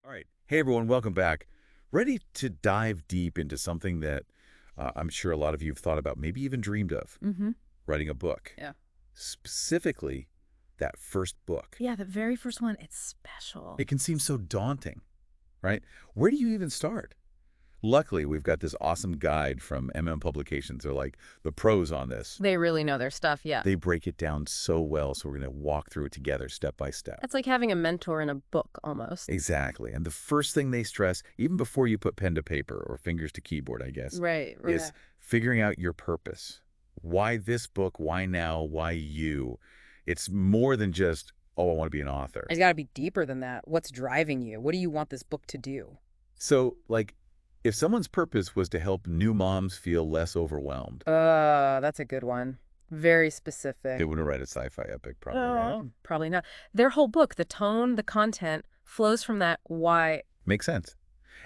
All right. Hey, everyone. Welcome back. Ready to dive deep into something that I'm sure a lot of you have thought about, maybe even dreamed of, Mm-hmm. writing a book. Yeah. Specifically, that first book. Yeah, the very first one, it's special. It can seem so daunting, right? Where do you even start? Luckily, we've got this awesome guide from Publications. They're like the pros on this. They really know their stuff, yeah. They break it down so well, so we're going to walk through it together step by step. That's like having a mentor in a book, almost. Exactly. And the first thing they stress, even before you put pen to paper or fingers to keyboard, I guess, Right. is figuring out your purpose. Why this book? Why now? Why you? It's more than just, oh, I want to be an author. It's got to be deeper than that. What's driving you? What do you want this book to do? So, like, if someone's purpose was to help new moms feel less overwhelmed, That's a good one. Very specific. they wouldn't write a sci-fi epic, probably, right? Probably not. Their whole book, the tone, the content, flows from that why. Makes sense.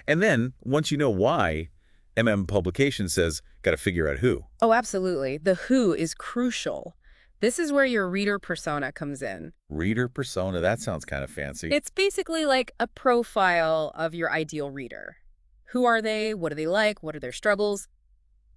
And then, once you know why, Publication says, got to figure out who. Oh, absolutely. The who is crucial. This is where your reader persona comes in. Reader persona, that sounds kind of fancy. It's basically like a profile of your ideal reader. Who are they? What do they like? What are their struggles?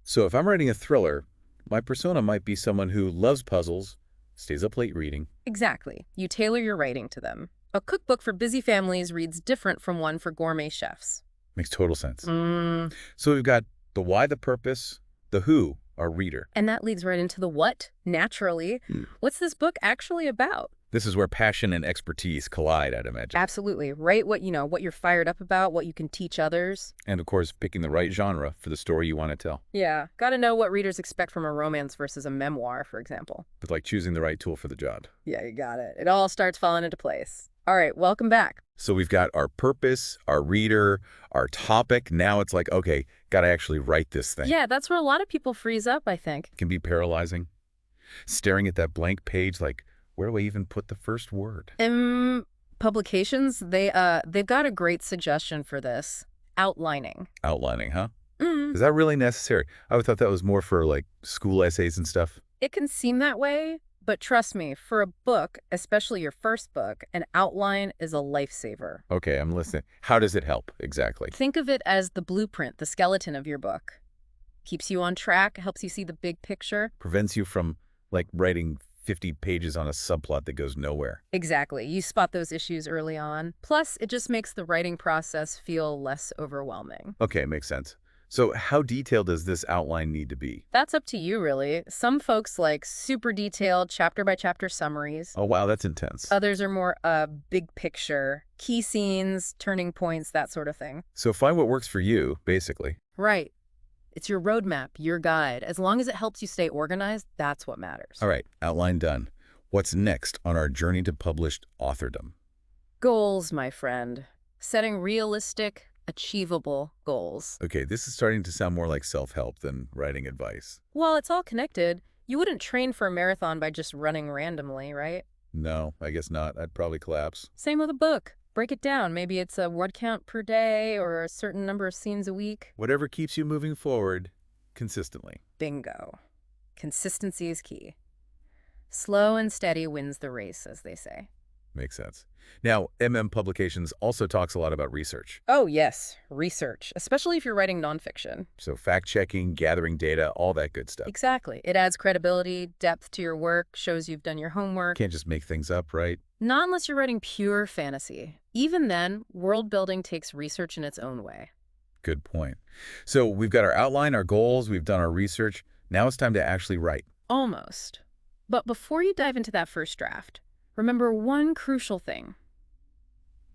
So if I'm writing a thriller, my persona might be someone who loves puzzles, stays up late reading. Exactly. You tailor your writing to them. A cookbook for busy families reads different from one for gourmet chefs. Makes total sense. So we've got the why, the purpose, the who, our reader. And that leads right into the what, naturally. What's this book actually about? This is where passion and expertise collide, I'd imagine. Absolutely. Write what you're fired up about, what you can teach others. And of course, picking the right genre for the story you want to tell. Yeah. Got to know what readers expect from a romance versus a memoir, for example. But like choosing the right tool for the job. Yeah, you got it. It all starts falling into place. All right, welcome back. So we've got our purpose, our reader, our topic. Now it's like, okay, got to actually write this thing. Yeah, that's where a lot of people freeze up, I think. It can be paralyzing. Staring at that blank page like, where do I even put the first word? Publications, they've got a great suggestion for this. Outlining. Outlining, huh? Is that really necessary? I would thought that was more for like school essays and stuff. It can seem that way, but trust me, for a book, especially your first book, an outline is a lifesaver. Okay, I'm listening. How does it help exactly? Think of it as the blueprint, the skeleton of your book. Keeps you on track, helps you see the big picture. Prevents you from like writing 50 pages on a subplot that goes nowhere. Exactly. You spot those issues early on. Plus, it just makes the writing process feel less overwhelming. Okay, makes sense. So how detailed does this outline need to be? That's up to you, really. Some folks like super detailed chapter-by-chapter summaries. Oh, wow, that's intense. Others are more big picture, key scenes, turning points, that sort of thing. So find what works for you, basically. Right. It's your roadmap, your guide. As long as it helps you stay organized, that's what matters. All right, outline done. What's next on our journey to published authordom? Goals, my friend. Setting realistic, achievable goals. Okay, this is starting to sound more like self-help than writing advice. Well, it's all connected. You wouldn't train for a marathon by just running randomly, right? No, I guess not. I'd probably collapse. Same with a book. Break it down. Maybe it's a word count per day or a certain number of scenes a week. Whatever keeps you moving forward consistently. Bingo. Consistency is key. Slow and steady wins the race, as they say. Makes sense. Now, Publications also talks a lot about research. Oh, yes. Research, especially if you're writing nonfiction. So fact-checking, gathering data, all that good stuff. Exactly. It adds credibility, depth to your work, shows you've done your homework. Can't just make things up, right? Not unless you're writing pure fantasy. Even then, world building takes research in its own way. Good point. So we've got our outline, our goals, we've done our research. Now it's time to actually write. Almost. But before you dive into that first draft, remember one crucial thing.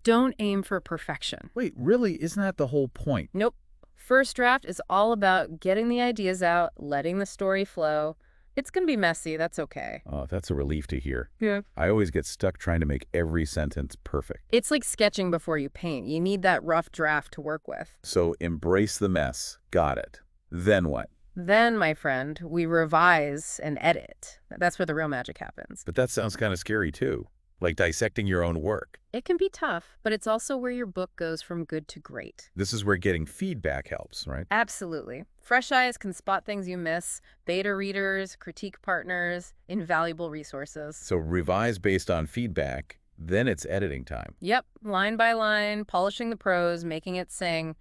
Don't aim for perfection. Wait, really? Isn't that the whole point? Nope. First draft is all about getting the ideas out, letting the story flow. It's going to be messy. That's okay. Oh, that's a relief to hear. Yeah. I always get stuck trying to make every sentence perfect. It's like sketching before you paint. You need that rough draft to work with. So embrace the mess. Got it. Then what? Then, my friend, we revise and edit. That's where the real magic happens. But that sounds kind of scary too. Like dissecting your own work. It can be tough, but it's also where your book goes from good to great. This is where getting feedback helps, right? Absolutely. Fresh eyes can spot things you miss. Beta readers, critique partners, invaluable resources. So revise based on feedback Then it's editing time. Yep, line by line, polishing the prose, making it sing.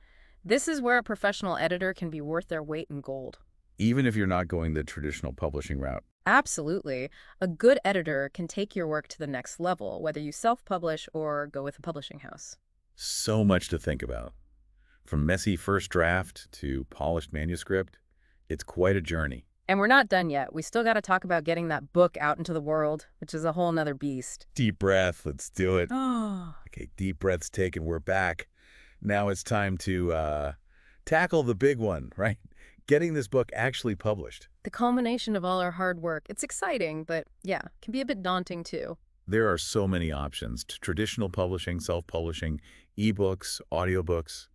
This is where a professional editor can be worth their weight in gold. Even if you're not going the traditional publishing route. Absolutely. A good editor can take your work to the next level, whether you self-publish or go with a publishing house. So much to think about. From messy first draft to polished manuscript, it's quite a journey. And we're not done yet. We still got to talk about getting that book out into the world, which is a whole nother beast. Deep breath, let's do it. Oh. Okay, deep breaths taken, we're back. Now it's time to tackle the big one, right? Getting this book actually published. The culmination of all our hard work. It's exciting, but yeah, can be a bit daunting too. There are so many options: traditional publishing, self-publishing, ebooks, audiobooks.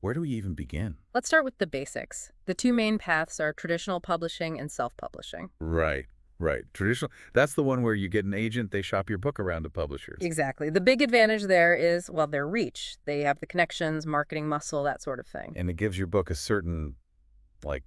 Where do we even begin? Let's start with the basics. The two main paths are traditional publishing and self-publishing. Right, right. Traditional, that's the one where you get an agent, they shop your book around to publishers. Exactly. The big advantage there is, well, their reach. They have the connections, marketing muscle, that sort of thing. And it gives your book a certain, like,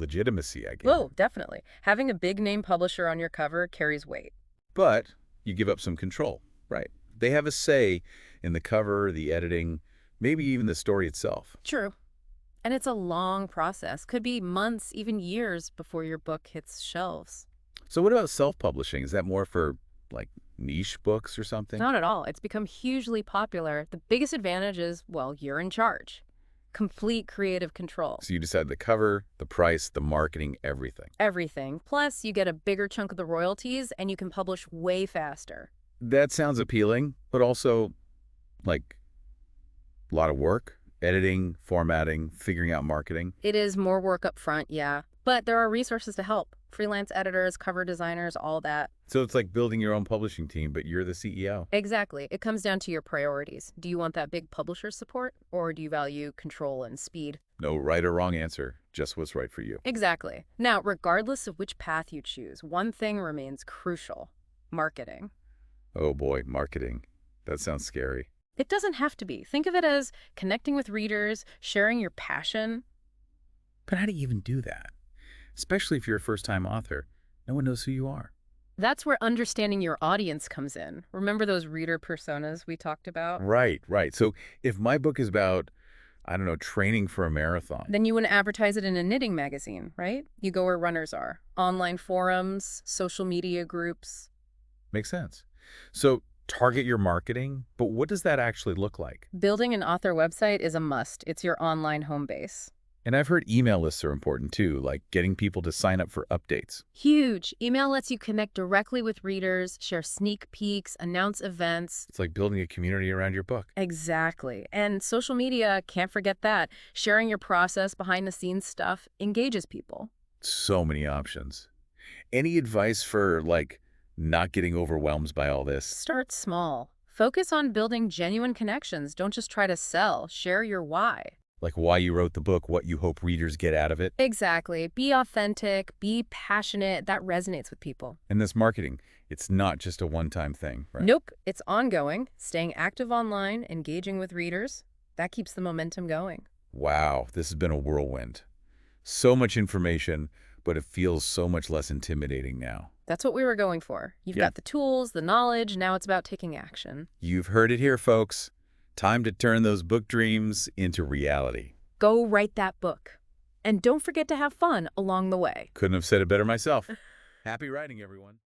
legitimacy, I guess. Whoa, definitely. Having a big name publisher on your cover carries weight. But you give up some control, right? They have a say in the cover, the editing, maybe even the story itself. True. And it's a long process. Could be months, even years before your book hits shelves. So what about self-publishing? Is that more for, like, niche books or something? Not at all. It's become hugely popular. The biggest advantage is, well, you're in charge. Complete creative control. So you decide the cover, the price, the marketing, everything. Everything. Plus, you get a bigger chunk of the royalties, and you can publish way faster. That sounds appealing, but also, like, a lot of work. Editing, formatting, figuring out marketing. It is more work up front, yeah. But there are resources to help. Freelance editors, cover designers, all that. So it's like building your own publishing team, but you're the CEO. Exactly. It comes down to your priorities. Do you want that big publisher support, or do you value control and speed? No right or wrong answer, just what's right for you. Exactly. Now, regardless of which path you choose, one thing remains crucial: marketing. Oh boy, marketing. That sounds scary. It doesn't have to be. Think of it as connecting with readers, sharing your passion. But how do you even do that? Especially if you're a first-time author. No one knows who you are. That's where understanding your audience comes in. Remember those reader personas we talked about? Right, right. So if my book is about, I don't know, training for a marathon. Then you wouldn't advertise it in a knitting magazine, right? You go where runners are. Online forums, social media groups. Makes sense. So target your marketing, but what does that actually look like? Building an author website is a must. It's your online home base. And I've heard email lists are important too, like getting people to sign up for updates. Huge. Email lets you connect directly with readers, share sneak peeks, announce events. It's like building a community around your book. Exactly. And social media, can't forget that. Sharing your process, behind the scenes stuff engages people. So many options. Any advice for, like, not getting overwhelmed by all this? Start small. Focus on building genuine connections. Don't just try to sell. Share your why. Like why you wrote the book, what you hope readers get out of it. Exactly. Be authentic, be passionate. That resonates with people. And this marketing, it's not just a one-time thing, right? Nope. It's ongoing. Staying active online, engaging with readers. That keeps the momentum going. Wow, this has been a whirlwind. So much information, but it feels so much less intimidating now. That's what we were going for. You've got the tools, the knowledge. Now it's about taking action. You've heard it here, folks. Time to turn those book dreams into reality. Go write that book. And don't forget to have fun along the way. Couldn't have said it better myself. Happy writing, everyone.